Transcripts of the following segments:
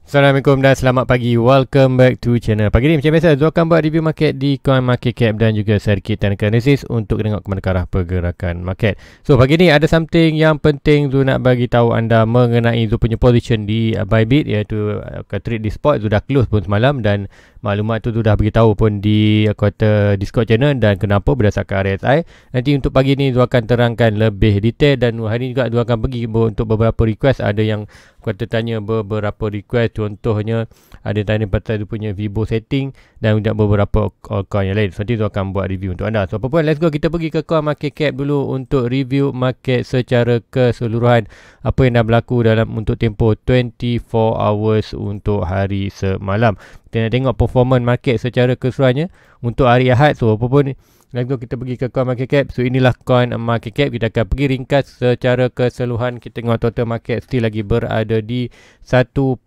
Assalamualaikum dan selamat pagi. Welcome back to channel. Pagi ni macam biasa Zul akan buat review market di coin market cap dan juga sedikit technical analysis untuk tengok ke mana arah pergerakan market. So pagi ni ada something yang penting Zul nak bagi tahu anda mengenai Zul punya position di Bybit, iaitu trade di spot sudah close pun semalam dan maklumat tu sudah beritahu pun di kata Discord channel dan kenapa berdasarkan RSI. Nanti untuk pagi ni Zul akan terangkan lebih detail dan hari ni juga Zul akan pergi untuk beberapa request. Ada yang kata tanya beberapa request, contohnya ada tanya pasal dia punya Vibo setting dan juga beberapa coin yang lain. So, nanti tu akan buat review untuk anda. So apa pun, let's go, kita pergi ke coin market cap dulu untuk review market secara keseluruhan. Apa yang dah berlaku dalam untuk tempoh 24 hours untuk hari semalam. Kita nak tengok performance market secara keseluruhannya untuk hari Ahad. So apa pun, let's go, kita pergi ke coin market cap. So inilah coin market cap. Kita akan pergi ringkas secara keseluruhan. Kita tengok total market still lagi berada di 1.8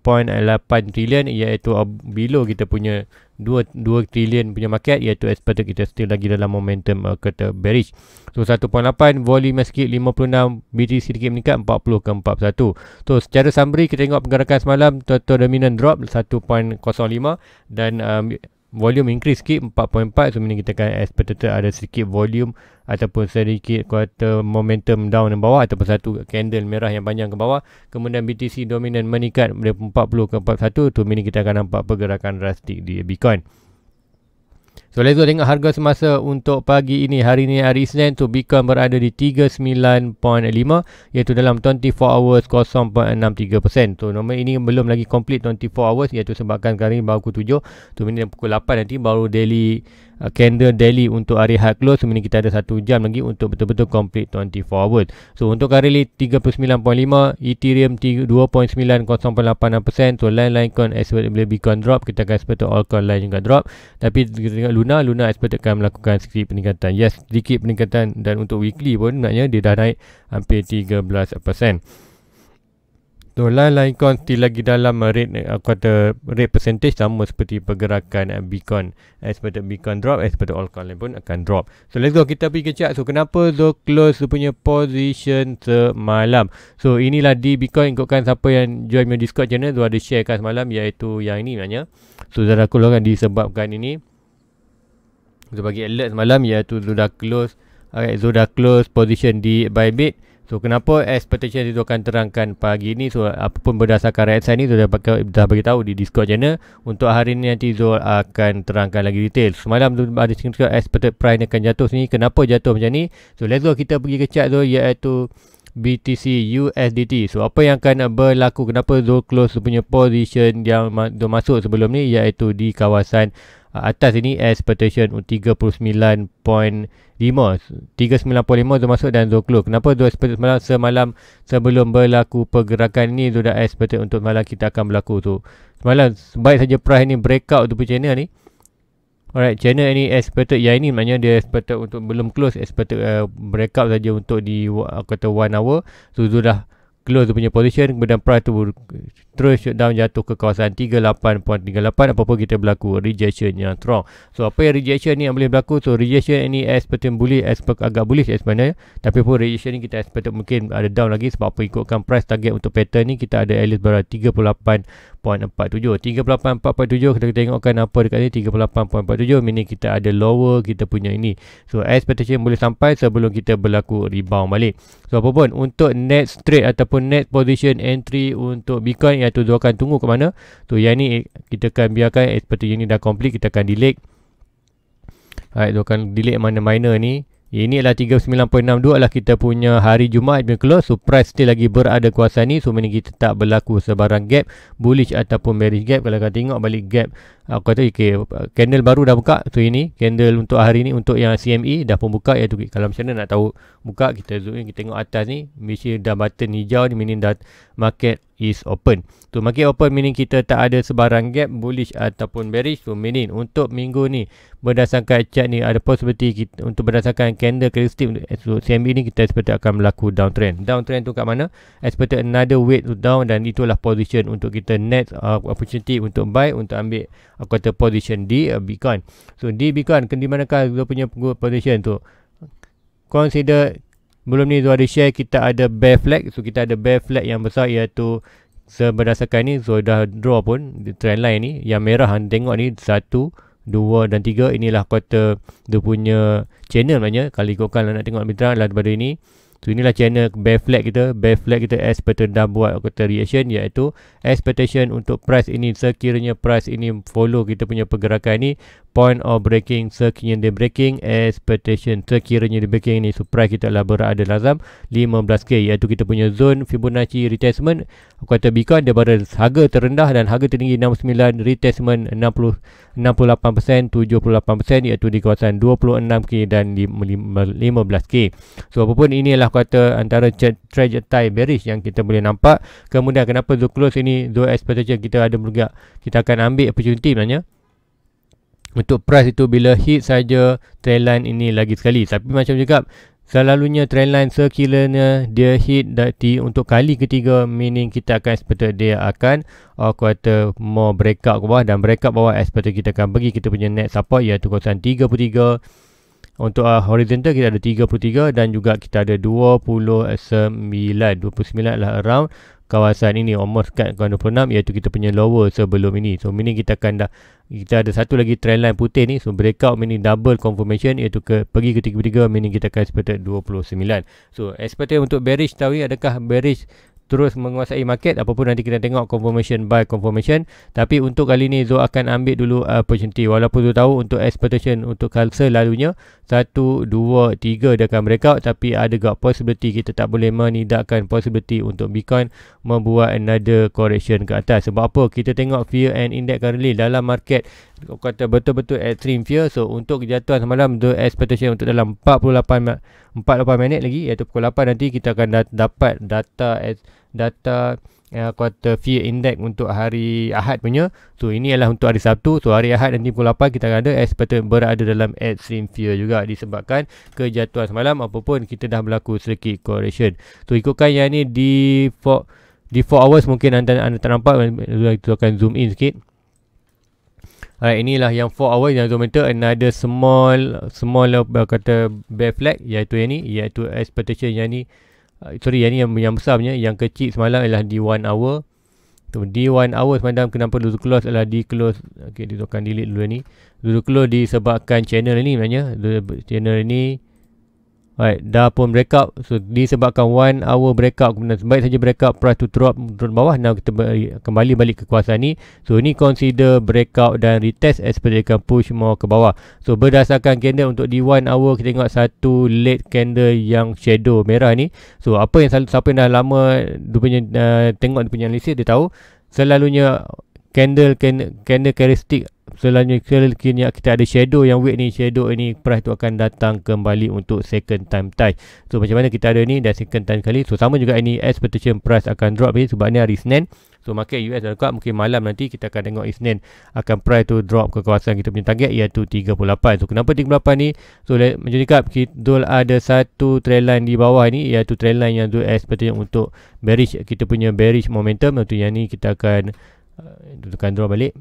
trilion, iaitu below kita punya 2 trilion punya market, iaitu expected kita still lagi dalam momentum kata bearish. So 1.8, volume sikit 56, BTC sedikit meningkat 40 ke 41. So secara summary kita tengok pergerakan semalam, total dominant drop 1.05 dan volume increase sikit 4.4. So meaning kita akan expected ada sedikit volume ataupun sedikit kuartal momentum down yang bawah, ataupun satu candle merah yang panjang ke bawah. Kemudian BTC dominant meningkat dari 40 ke 41. Tu meaning kita akan nampak pergerakan drastik di Bitcoin. So let's go tengok harga semasa untuk pagi ini. Hari ini hari Isnin tu Bitcoin berada di 39.5, iaitu dalam 24 hours 0.63%. So nombor ini belum lagi complete 24 hours, iaitu sebabkan sekarang ni baru pukul 7. Tu ini pukul 8 nanti baru daily candle daily untuk hari hard close. So ini kita ada 1 jam lagi untuk betul-betul complete 24 hours. So untuk hari ini 39.5, Ethereum 2.908%. So lain-lain coin expect bila Bitcoin drop, kita akan expect all coin lain juga drop. Tapi kita tengok Luna expect akan melakukan sedikit peningkatan. Yes, sedikit peningkatan, dan untuk weekly pun maknanya dia dah naik hampir 13%. So lain-lain coin still lagi dalam rate percentage sama seperti pergerakan Bitcoin. Expected Bitcoin drop, expected all coin lain pun akan drop. So let's go, kita pergi ke chart. So kenapa Zul close punya position semalam? So inilah di Bitcoin, ikutkan siapa yang join my Discord channel Zul ada share kan semalam, iaitu yang ini maknanya. So Zul dah keluarkan disebabkan ini Zul bagi alert semalam, iaitu Zul dah close position di Bybit. So kenapa expectation itu akan terangkan pagi ni. So apapun berdasarkan RSI ni Zul dah beritahu di Discord channel. Untuk hari ni nanti Zul akan terangkan lagi detail. Semalam Zul ada cakap expected price ni akan jatuh sini. Kenapa jatuh macam ni? So let's go, kita pergi ke chart Zul, iaitu BTC USDT. So apa yang akan berlaku, kenapa Zul close punya position yang Zul masuk sebelum ni, iaitu di kawasan atas ini expectation 39.5 Zul masuk dan Zul close. Kenapa Zul expect semalam sebelum berlaku pergerakan ini Zul dah expect untuk malam kita akan berlaku tu. Semalam baik saja price ni breakout tu channel ni. Alright, channel ni expected, yang ini maknanya dia expected untuk belum close, expected breakout saja untuk di kata 1 hour. So Zul dah close tu punya position, kemudian price tu terus shutdown jatuh ke kawasan 38.38. Apa-apa kita berlaku rejection yang strong. So apa yang rejection ni yang boleh berlaku? So rejection ni expected bullish, agak bullish sebenarnya, tapi pun rejection ni kita expected mungkin ada down lagi. Sebab apa, ikutkan price target untuk pattern ni kita ada at least berada 38.47. Kita tengokkan apa dekat ni 38.47, meaning kita ada lower kita punya ini. So expectation boleh sampai sebelum kita berlaku rebound balik. So apa pun, untuk next trade ataupun next position entry untuk Bitcoin, iaitu Zul akan tunggu ke mana. So yang ni kita akan biarkan seperti yang ni dah complete, kita akan delete. Alright, Zul akan delete mana minor ni. Ini adalah 39.62 adalah kita punya hari Jumaat punya close. So price still lagi berada kuasa ni. So meaning kita tak berlaku sebarang gap bullish ataupun bearish gap. Kalau kita tengok balik gap, aku kata okay, candle baru dah buka. So ini candle untuk hari ni, untuk yang CME dah pun buka, iaitu kalau macam mana nak tahu buka, kita zoom in, kita tengok atas ni, mesti dah button hijau ni, meaning dah market is open. So market open meaning kita tak ada sebarang gap bullish ataupun bearish. So meaning untuk minggu ni berdasarkan chart ni ada possibility kita, untuk berdasarkan candle candlestick so CME ni kita expect akan berlaku downtrend. Downtrend tu kat mana? Expect another weight to down, dan itulah position untuk kita next opportunity untuk buy, untuk ambil aku kata position di Bitcoin. So di Bitcoin di manakah kita punya position tu? Consider belum ni Zul ada share kita ada bear flag. So kita ada bear flag yang besar, iaitu berdasarkan ni, so dah draw pun trend line ni, yang merah hang tengok ni 1, 2 dan 3, inilah kuartal dia punya channel maknanya. Kalau ikutkan nak tengok lebih terang daripada ini. So inilah channel bear flag kita. Bear flag kita as pattern dah buat quarter reaction, iaitu expectation untuk price ini, sekiranya price ini follow kita punya pergerakan ni, point of breaking, sekiranya dia breaking, expectation sekiranya dia breaking ni, so price kita adalah berada dalam 15k, iaitu kita punya zone Fibonacci retracement. Kuartal Bitcoin dia berada harga terendah dan harga tertinggi 69, retracement 68%, 78%, iaitu di kawasan 26k dan 15k. So apapun, ini adalah kuartal antara trajectory bearish yang kita boleh nampak. Kemudian kenapa zone close ini, zone expectation kita ada juga, kita akan ambil opportunity sebenarnya untuk price itu bila hit saja trendline ini lagi sekali. Tapi macam juga selalunya trendline sekiranya dia hit untuk kali ketiga, meaning kita akan expect dia akan kuartal more breakout ke bawah, dan breakout bawah expect kita akan pergi kita punya net support iaitu kawasan 33. Untuk horizontal kita ada 33 dan juga kita ada 29 adalah around kawasan ini, almost kat kawasan 26, iaitu kita punya lower sebelum ini. So meaning kita ada satu lagi trendline putih ni, so breakout meaning double confirmation, iaitu pergi ke 33, meaning kita akan expected 29. So expected untuk bearish tahu ni, adakah bearish terus menguasai market? Apapun nanti kita tengok confirmation by confirmation. Tapi untuk kali ni Zo akan ambil dulu opportunity, walaupun Zo tahu untuk expectation untuk selalunya 1, 2, 3 dia akan breakout, tapi ada juga possibility kita tak boleh menidakkan possibility untuk Bitcoin membuat another correction ke atas. Sebab apa? Kita tengok fear and index currently dalam market kata betul-betul extreme fear. So untuk kejatuhan semalam, the expectation untuk dalam 48 minit lagi, iaitu pukul 8 nanti kita akan dapat data quarter fear index untuk hari Ahad punya. So ini adalah untuk hari Sabtu. So hari Ahad nanti pukul 8 kita akan ada expected berada dalam extreme fear juga, disebabkan kejatuhan semalam apapun kita dah berlaku sedikit correction. So ikutkan yang ni di 4 hours mungkin anda tak nampak, kita akan zoom in sikit. Alright, inilah yang 4 hours yang Zoom meter, another small kata bear flag, iaitu yang ni, iaitu expectation yang ni. Yang ni yang besar punya. Yang kecil semalam adalah di 1 hour. So, di 1 hour semalam kenapa dulu close adalah di close. Okay, dia akan delete dulu ni. Dulu close disebabkan channel ni sebenarnya. Channel ni dah pun breakout. So disebabkan 1 hour breakout, kemudian baik saja breakout, price to drop turun bawah. Now kita kembali balik ke kawasan ni. So ni consider breakout dan retest, expect akan push more ke bawah. So berdasarkan candle untuk di 1 hour, kita tengok satu late candle yang shadow merah ni. So apa yang siapa yang dah lama dia punya tengok dia punya analisis, dia tahu selalunya candle karakteristik selalunya kita ada shadow yang weak ni, shadow ini price tu akan datang kembali untuk second time tie. So macam mana kita ada ni dah second time kali. So sama juga ini expectation price akan drop ni sebab ni hari Isnin. So market US dah kuat, mungkin malam nanti kita akan tengok Isnin akan price tu drop ke kawasan kita punya target iaitu 38. So kenapa 38 ni? So macam cakap, kita ada satu trend line di bawah ni, iaitu trend line yang tu expectation untuk bearish, kita punya bearish momentum. Iaitu yang ni kita akan draw balik,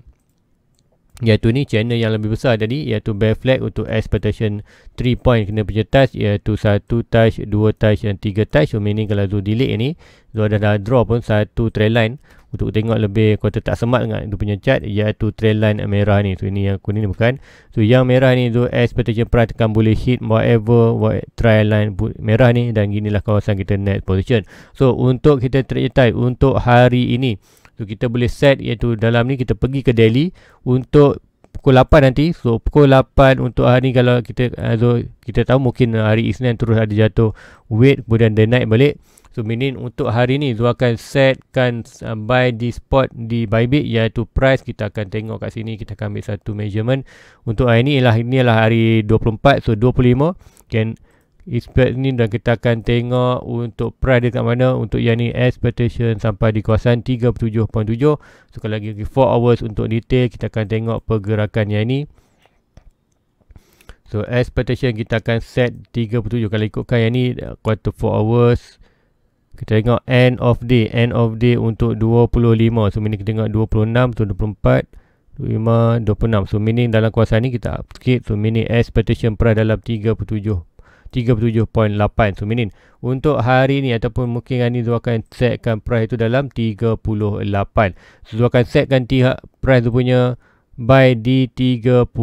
iaitu ni channel yang lebih besar tadi, iaitu bear flag untuk expectation 3 point kena punya touch, iaitu 1 touch, 2 touch dan 3 touch. So meaning kalau tu delete ni, tu dah draw pun satu trend line. Untuk tengok lebih kuota tak semat dengan dia punya chart, iaitu trend line merah ni. So ini yang kuning ni bukan. So yang merah ni tu expectation price akan boleh hit whatever trend line merah ni, dan inilah kawasan kita net position. So untuk kita trajectory untuk hari ini, so kita boleh set, iaitu dalam ni kita pergi ke daily untuk pukul 8 nanti. So pukul 8 untuk hari ni, kalau kita kita tahu mungkin hari Isnin terus ada jatuh weight, kemudian dia naik balik. So meaning untuk hari ni Zo akan setkan buy di spot di Bybit, iaitu price kita akan tengok kat sini. Kita akan ambil satu measurement untuk hari ni. Inilah hari 24. So 25 can expect ni, dan kita akan tengok untuk price dia kat mana. Untuk yang ni expectation sampai di kawasan 37.7. So kalau lagi 4 hours untuk detail, kita akan tengok pergerakan yang ni. So expectation kita akan set 37. Kalau ikutkan yang ni quarter 4 hours, kita tengok end of day untuk 25. So meaning kita tengok 26 to 24, 25, 26. So meaning dalam kawasan ni kita up sikit. So meaning expectation price dalam 37 37.8. So meaning untuk hari ni ataupun mungkin hari ni Zul akan setkan price tu dalam 38. So Zul akan setkan price tu punya buy di 38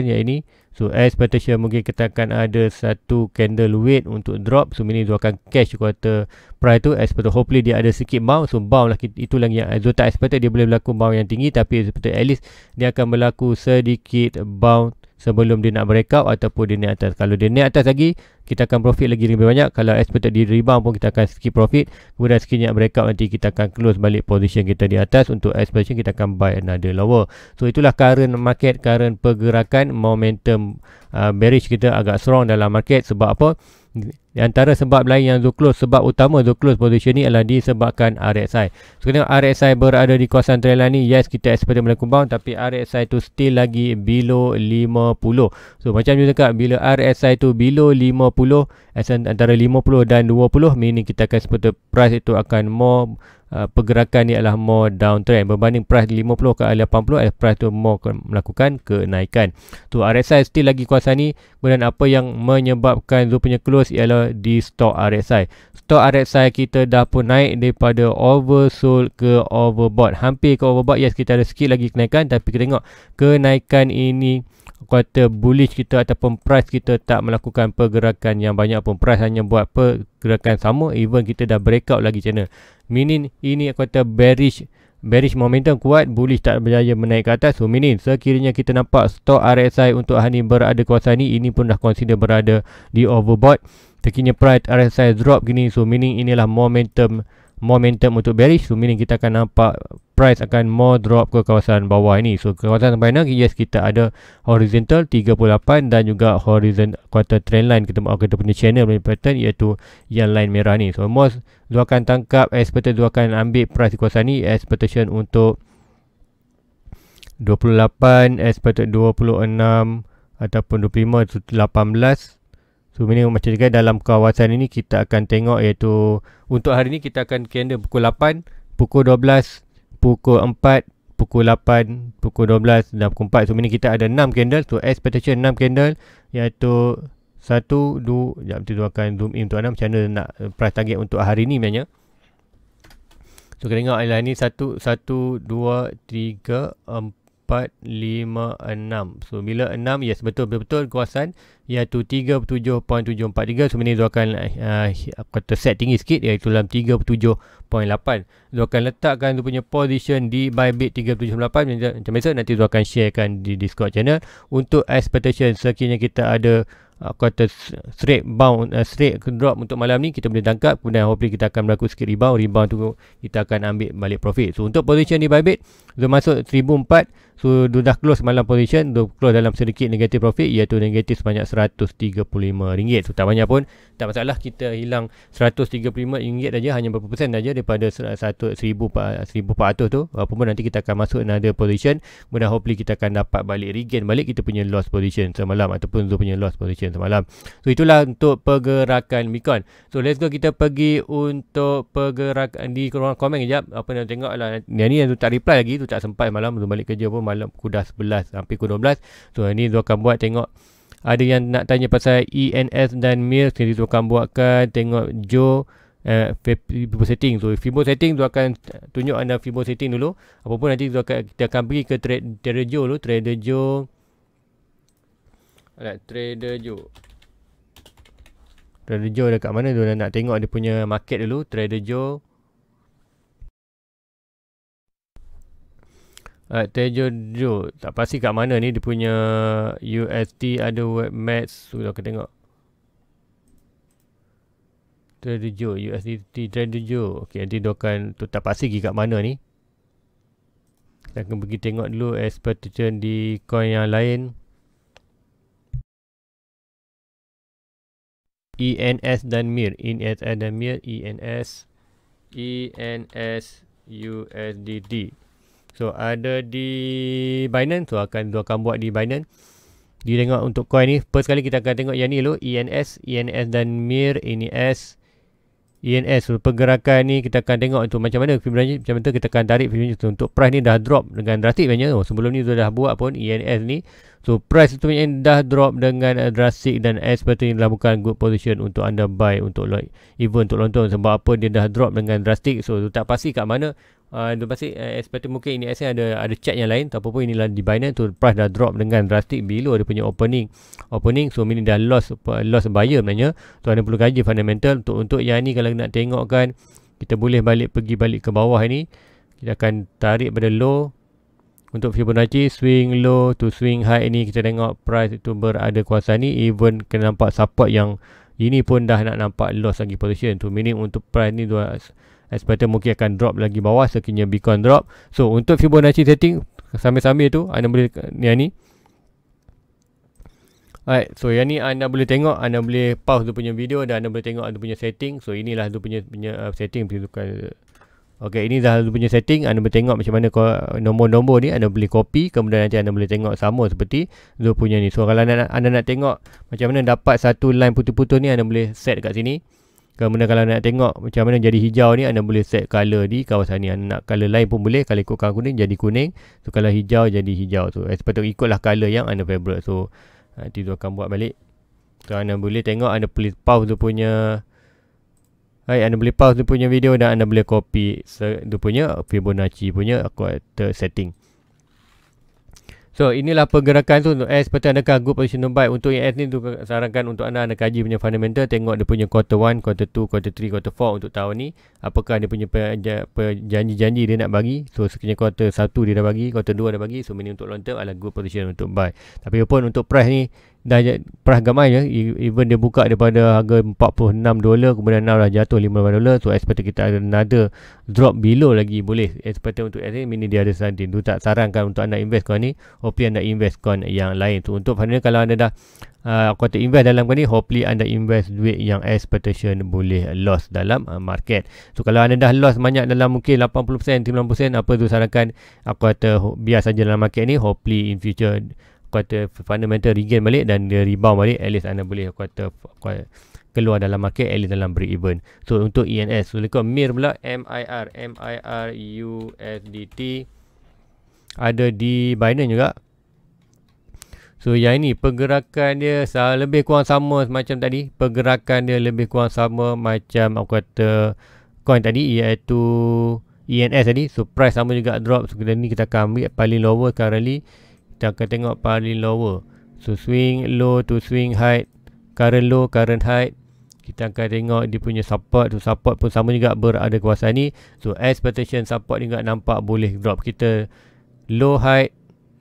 yang ini. So expectation mungkin kita akan ada satu candle weight untuk drop. So meaning Zul akan cash quarter price tu. Expected hopefully dia ada sikit bounce. So bounce lah, itu lagi yang Zul tak expected dia boleh berlaku bounce yang tinggi, tapi expected at least dia akan berlaku sedikit bounce sebelum dia nak breakout ataupun dia naik atas. Kalau dia naik atas lagi, kita akan profit lagi lebih banyak. Kalau expected di rebound pun kita akan skip profit. Kemudian sekiranya breakout nanti kita akan close balik position kita di atas. Untuk expectation kita akan buy another lower. So itulah current market, current pergerakan, momentum bearish kita agak strong dalam market. Sebab apa? Di antara sebab lain yang Zul close, sebab utama Zul close position ni adalah disebabkan RSI. So kita tengok RSI berada di kawasan trendline ni. Yes, kita expect berlaku bounce, tapi RSI tu still lagi below 50. So macam you cakap, bila RSI tu below 50, antara 50 dan 20, meaning kita akan expect price itu akan more pergerakan ni adalah more downtrend berbanding price 50 ke 80, price tu more melakukan kenaikan. Tu RSI still lagi kuasa ni. Kemudian apa yang menyebabkan Zul punya close ialah di stock RSI. Stock RSI kita dah pun naik daripada oversold ke overbought, hampir ke overbought. Yes, kita ada sikit lagi kenaikan, tapi kita tengok kenaikan ini kuarter bullish kita ataupun price kita tak melakukan pergerakan yang banyak pun. Price hanya buat pergerakan sama, even kita dah breakout lagi channel. Meaning ini kuarter bearish momentum kuat, bullish tak berjaya menaik ke atas. So meaning sekiranya kita nampak stock RSI untuk hari ni berada kawasan ni, ini pun dah consider berada di overbought. Sekiranya price RSI drop gini, so meaning inilah momentum untuk bearish. So meaning kita akan nampak price akan more drop ke kawasan bawah ini. So kawasan sampai mana, yes, kita ada horizontal 38 dan juga horizon quarter trend line. Kita punya channel punya pattern iaitu yang line merah ni. So most Zul akan tangkap, expected Zul akan ambil price di kawasan ni. Expectation untuk 28, expected 26 ataupun 25 to 18. So meaning macam juga dalam kawasan ini kita akan tengok, iaitu untuk hari ni kita akan candle pukul 8, pukul 12, pukul 4, pukul 8, pukul 12 dan pukul 4. So meaning kita ada 6 candle. So expectation 6 candle, iaitu 1, 2, sekejap nanti tu akan zoom in untuk anda macam mana nak price target untuk hari ni sebenarnya. So kita tengok adalah ni 1, 2, 3, 4, 5, 6. So bila 6, yes, betul-betul kawasan iaitu 37.743. So ini Zul akan kata set tinggi sikit, iaitu dalam 37.8. Zul akan letakkan Zul punya position di buy bid 37.8. Macam biasa nanti Zul akan sharekan di Discord channel. Untuk expectation sekiranya kita ada kata straight drop untuk malam ni, kita boleh tangkap. Kemudian hopefully kita akan berlaku sikit rebound tu kita akan ambil balik profit. So untuk position di buy bid Zul masuk 1004. So dah close malam position, Zul close dalam sedikit negatif profit, iaitu negatif sebanyak RM135. So tak banyak pun, tak masalah. Kita hilang RM135 saja, hanya berapa persen saja daripada 1,400 tu. Walaupun nanti kita akan masuk another position, kemudian hopefully kita akan dapat balik, regain balik kita punya loss position semalam ataupun Zul punya loss position semalam. So itulah untuk pergerakan Bitcoin. So let's go, kita pergi untuk pergerakan di ruang komen kejap. Apa nak tengok lah, yang ni yang Zul tak reply lagi, tu tak sempat malam. Zul balik kerja pun malam pukul dah 11 hampir pukul 12. So ni Zul akan buat, tengok ada yang nak tanya pasal ENS dan MIR. Jadi Zul akan buatkan, tengok Joe Fibo setting. So Fibo setting Zul akan tunjuk anda Fibo setting dulu. Apapun nanti kita akan pergi ke Trader Joe dulu. Trader Joe dekat mana tu, nak tengok dia punya market dulu. Trader Joe tak pasti kat mana ni dia punya USD. Ada web match, sudah kita tengok Trader Joe USDT. Trader Joe, ok, nanti dia akan tu tak pasti pergi kat mana ni. Kita akan pergi tengok dulu expectation di coin yang lain. ENS dan MIR, ENS USDT. So ada di Binance. So akan buat di Binance. Dia tengok untuk coin ni. First kali kita akan tengok yang ni dulu, ENS dan MIR. ENS ENS. So pergerakan ni kita akan tengok untuk macam mana Fibonacci, macam mana kita akan tarik Fibonacci. So, untuk price ni dah drop dengan drastik sebenarnya. Sebelum ni dah buat pun ENS ni. So price itu dah drop dengan drastik dan seperti ini adalah bukan good position untuk anda buy untuk even untuk long term. Sebab apa dia dah drop dengan drastik. So tak pasti kat mana. Dia pasti seperti mungkin ini ada chart yang lain. Tak apa-apa, inilah di Binance tu price dah drop dengan drastik below dia punya opening. So meaning dah loss buyer sebenarnya. So anda perlu kaji fundamental. Untuk yang ni kalau nak tengok kan, kita boleh pergi balik ke bawah ini. Kita akan tarik pada low. Untuk Fibonacci swing low to swing high ni kita tengok price itu berada kuasa ni, even kena nampak support yang ini pun dah nak nampak loss lagi position tu, meaning untuk price ni expected mungkin akan drop lagi bawah sekiranya Bitcoin drop. So untuk Fibonacci setting sambil-sambil tu anda boleh yang ni. Alright, so yang ni anda boleh tengok, anda boleh pause dia punya video dan anda boleh tengok dia punya setting. So inilah dia punya setting. Okey, ini dah punya setting. Anda boleh tengok macam mana nombor-nombor ni. Anda boleh copy, kemudian nanti anda boleh tengok sama seperti dia punya ni. So kalau anda nak tengok macam mana dapat satu line putih-putih ni, anda boleh set kat sini. Kemudian kalau nak tengok macam mana jadi hijau ni, anda boleh set color di kawasan ni. Anda nak color lain pun boleh. Kalau ikutkan kuning jadi kuning. So kalau hijau jadi hijau. So sepatutnya ikutlah color yang anda favorite. So nanti tu akan buat balik. So anda boleh tengok, anda boleh pause dia punya. Anda boleh pause dia punya video dan anda boleh copy dia punya Fibonacci punya quarter setting. So inilah pergerakan tu untuk seperti adakah good position to buy. Untuk ES ni tu sarankan untuk anda kaji punya fundamental, tengok dia punya quarter 1, quarter 2, quarter 3, quarter 4 untuk tahun ni. Apakah dia punya janji-janji dia nak bagi. So sekiranya quarter 1 dia dah bagi, quarter 2 dah bagi. So meaning untuk long term adalah good position untuk buy. Tapi pun untuk price ni dah price gamai je, even dia buka daripada harga $46, kemudian now dah jatuh $55. So expect kita ada another drop below lagi boleh. Expect untuk ini meaning dia ada something. Tu tak sarankan untuk anda invest coin ni. Hopefully anda invest coin yang lain. So untuk final kalau anda dah kata invest dalam coin ni, hopefully anda invest duit yang expectation boleh loss dalam market. So kalau anda dah loss banyak dalam mungkin 80%, 90%, apa tu sarankan aku kata biar saja dalam market ni. Hopefully in future kata fundamental regain balik dan dia rebound balik, at least anda boleh kata keluar dalam market, at least dalam break even. So untuk ENS, so lekor MIR pula, MIR USDT ada di Binance juga. So yang ini pergerakan dia lebih kurang sama macam tadi. Pergerakan dia lebih kurang sama macam aku kata coin tadi, iaitu ENS tadi. So price sama juga drop. So ni kita akan ambil paling lower currently. Kita akan tengok paling lower. So swing low to swing high, current low, current high. Kita akan tengok dia punya support. So support pun sama juga berada kawasan ni. So expectation support juga nampak boleh drop. Kita low high,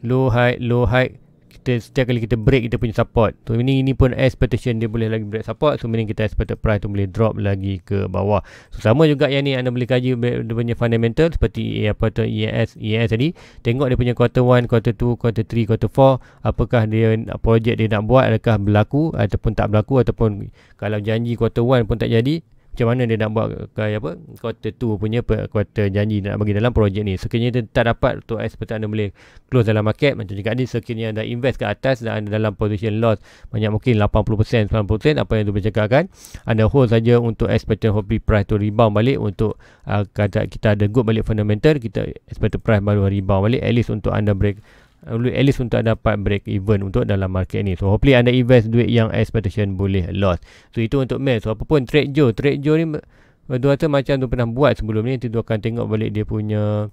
low high, low high. Setiap kali kita break kita punya support. So ini pun expectation dia boleh lagi break support. So meaning kita expected price tu boleh drop lagi ke bawah. So sama juga yang ni anda boleh kaji dia punya fundamental seperti apa tu ENS tadi. Tengok dia punya quarter 1, quarter 2, quarter 3, quarter 4. Apakah dia projek dia nak buat, adakah berlaku ataupun tak berlaku, ataupun kalau janji quarter 1 pun tak jadi, macam mana dia nak buat quarter 2 punya quarter janji nak bagi dalam projek ni. Sekiranya dia tak dapat, untuk expert anda boleh close dalam market. Macam juga ni, sekiranya anda invest ke atas dan anda dalam position loss banyak mungkin 80%, 90%, apa yang tu boleh cakapkan, anda hold saja untuk expected hopefully price tu rebound balik. Untuk kata kita ada good balik fundamental, kita expected price baru rebound balik, at least untuk anda break, at least untuk dapat break even untuk dalam market ni. So hopefully anda invest duit yang expectation boleh loss. So itu untuk MIR. So apapun Trade Joe ni dua tu macam tu pernah buat sebelum ni. Nanti tu akan tengok balik dia punya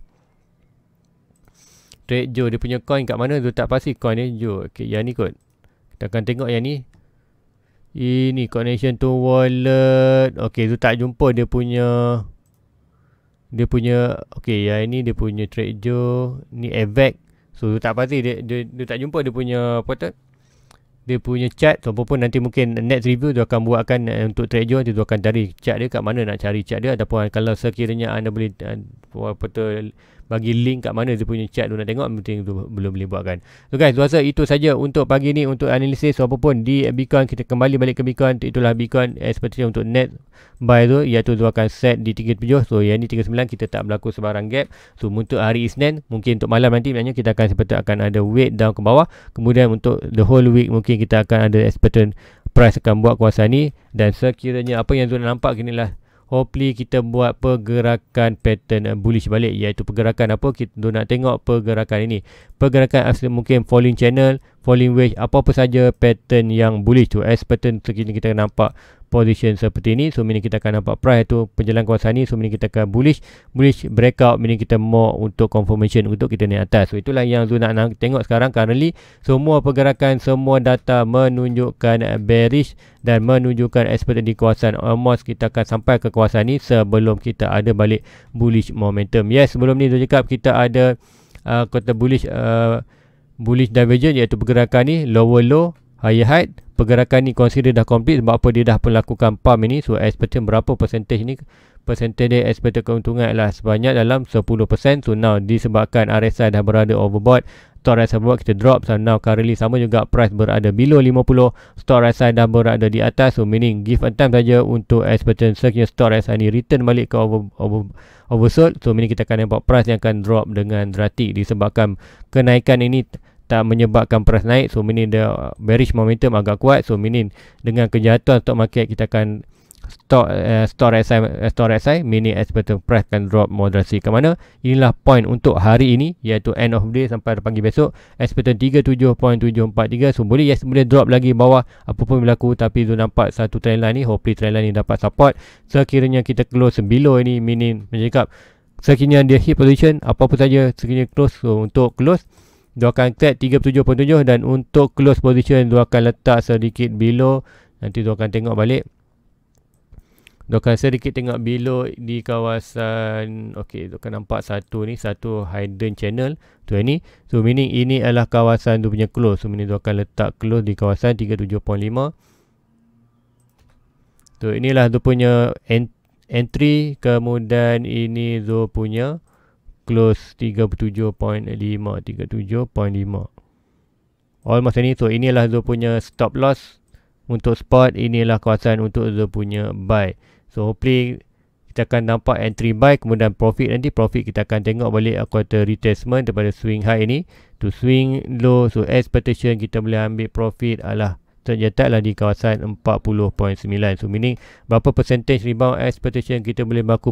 Trade Joe, dia punya coin kat mana tu tak pasti coin ni Joe. Okay, yang ni kot. Kita akan tengok yang ni. Ini connection to wallet. Okay, tu tak jumpa dia punya okay, yang ini dia punya Trade Joe. Ni Avac. So tak pasti dia tak jumpa dia punya apa tu, dia punya chart. So apapun nanti mungkin next review dia akan buatkan untuk Trade Joe. Nanti dia akan cari chart dia kat mana nak cari chart dia, ataupun kalau sekiranya anda boleh apa tu bagi link kat mana dia punya chart tu nak tengok, penting tu belum boleh buatkan. So guys, rasa itu saja untuk pagi ni untuk analisis. So apapun di Bitcoin, kita kembali balik ke Bitcoin. Itulah Bitcoin seperti untuk net buy tu, iaitu tu akan set di 37. So yang ni 39, kita tak berlaku sebarang gap. So untuk hari Isnin, mungkin untuk malam nanti maknanya kita akan seperti akan ada weight down ke bawah. Kemudian untuk the whole week mungkin kita akan ada expected price akan buat kuasa ni. Dan sekiranya apa yang tu nampak, inilah hopefully kita buat pergerakan pattern bullish balik, iaitu pergerakan apa, kita nak tengok pergerakan ini, pergerakan mungkin falling channel, falling wedge, apa-apa saja pattern yang bullish tu. As pattern sekini kita nampak position seperti ini, so meaning kita akan nampak price tu penjalan kawasan ni, so meaning kita akan bullish breakout, meaning kita more untuk confirmation untuk kita naik atas. So itulah yang Zu nak tengok sekarang. Currently semua pergerakan, semua data menunjukkan bearish dan menunjukkan expected di kawasan, almost kita akan sampai ke kawasan ni sebelum kita ada balik bullish momentum. Yes, sebelum ni Zu cakap kita ada kata bullish divergence, iaitu pergerakan ni lower low higher high. Pergerakan ni consider dah complete sebab apa, dia dah melakukan pump ini. So expected berapa percentage ni, percentage dia expected keuntungan adalah sebanyak dalam 10%. So now disebabkan RSI dah berada overbought, stock RSI overbought, kita drop. So now currently sama juga, price berada below 50, stock RSI dah berada di atas. So meaning give a time saja untuk expected sekiranya stock RSI ni return balik ke oversold. So meaning kita akan nampak price yang akan drop dengan drastic disebabkan kenaikan ini tak menyebabkan price naik. So meaning the bearish momentum agak kuat. So meaning dengan kejatuhan stock market, kita akan stock RSI meaning expected price akan drop more drastic ke mana. Inilah point untuk hari ini, iaitu end of day sampai pagi besok, expected 37.743. So boleh drop lagi bawah apapun berlaku, tapi tu nampak satu trend line ni, hopefully trend line ni dapat support. Sekiranya kita close below ini, meaning mencakap sekiranya dia hit position apa-apa saja sekiranya close, so untuk close dia akan tag 37.7, dan untuk close position dia akan letak sedikit below. Nanti dia akan tengok balik, dia akan sedikit tengok below di kawasan, ok, dia akan nampak satu hidden channel tu ini. So meaning ini adalah kawasan dia punya close. So meaning dia akan letak close di kawasan 37.5. So inilah dia punya entry, kemudian ini dia punya close 37.5. Almost ini. So inilah dia punya stop loss untuk spot, inilah kawasan untuk dia punya buy. So hopefully kita akan nampak entry buy, kemudian profit. Nanti profit kita akan tengok balik quarter retracement daripada swing high ini to swing low. So expectation kita boleh ambil profit adalah terletaklah di kawasan 40.9. So meaning berapa percentage rebound expectation kita boleh berlaku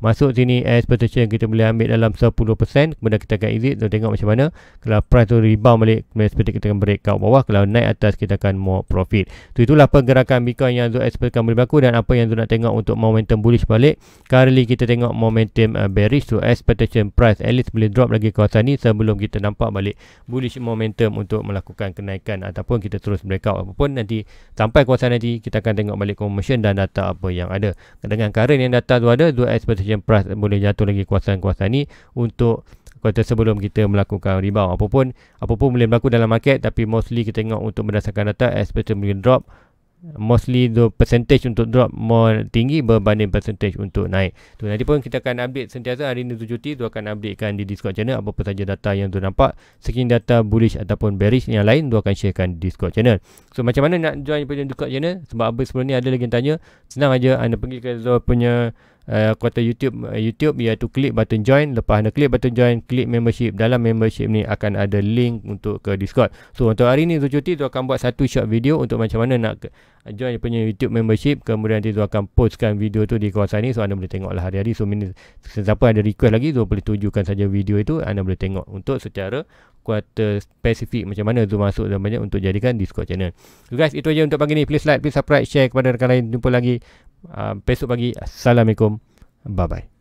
masuk sini, expectation kita boleh ambil dalam 10%. Kemudian kita akan exit, so tengok macam mana. Kalau price tu rebound balik, expectation kita akan breakout bawah. Kalau naik atas, kita akan more profit. So itulah pergerakan Bitcoin yang Zul expectkan boleh berlaku, dan apa yang Zul nak tengok untuk momentum bullish balik. Currently kita tengok momentum bearish, so expectation price at least boleh drop lagi kawasan ni sebelum kita nampak balik bullish momentum untuk melakukan kenaikan ataupun kita terus breakout. Apapun nanti sampai kawasan nanti, kita akan tengok balik confirmation dan data apa yang ada. Dengan current yang data tu ada, Zul expectation price boleh jatuh lagi kawasan-kawasan ni untuk kuartal sebelum kita melakukan rebound. Apapun boleh berlaku dalam market, tapi mostly kita tengok untuk berdasarkan data, expectation boleh drop. Mostly the percentage untuk drop more tinggi berbanding percentage untuk naik. Tu nanti pun kita akan update sentiasa. Hari ni tu cuti, tu akan updatekan di Discord channel apa saja data yang tu nampak, sekian data bullish ataupun bearish yang lain tu akan sharekan di Discord channel. So macam mana nak join punya Discord channel? Sebab apa sebelum ni ada lagi yang tanya. Senang aja, anda pergi ke Zul punya kota YouTube, iaitu klik button join. Lepas anda klik button join, klik membership. Dalam membership ni akan ada link untuk ke Discord. So untuk hari ni tu cuti, tu akan buat satu short video untuk macam mana nak join punya YouTube membership. Kemudian nanti tu akan postkan video tu di kawasan ni, so anda boleh tengok lah hari-hari. So siapa ada request lagi, tu boleh tujukan saja video itu, anda boleh tengok untuk secara kuartal spesifik macam mana tu masuk dalam banyak untuk jadikan Discord channel. So guys, itu aja untuk pagi ni. Please like, please subscribe, share kepada rakan lain. Jumpa lagi besok pagi. Assalamualaikum. Bye bye.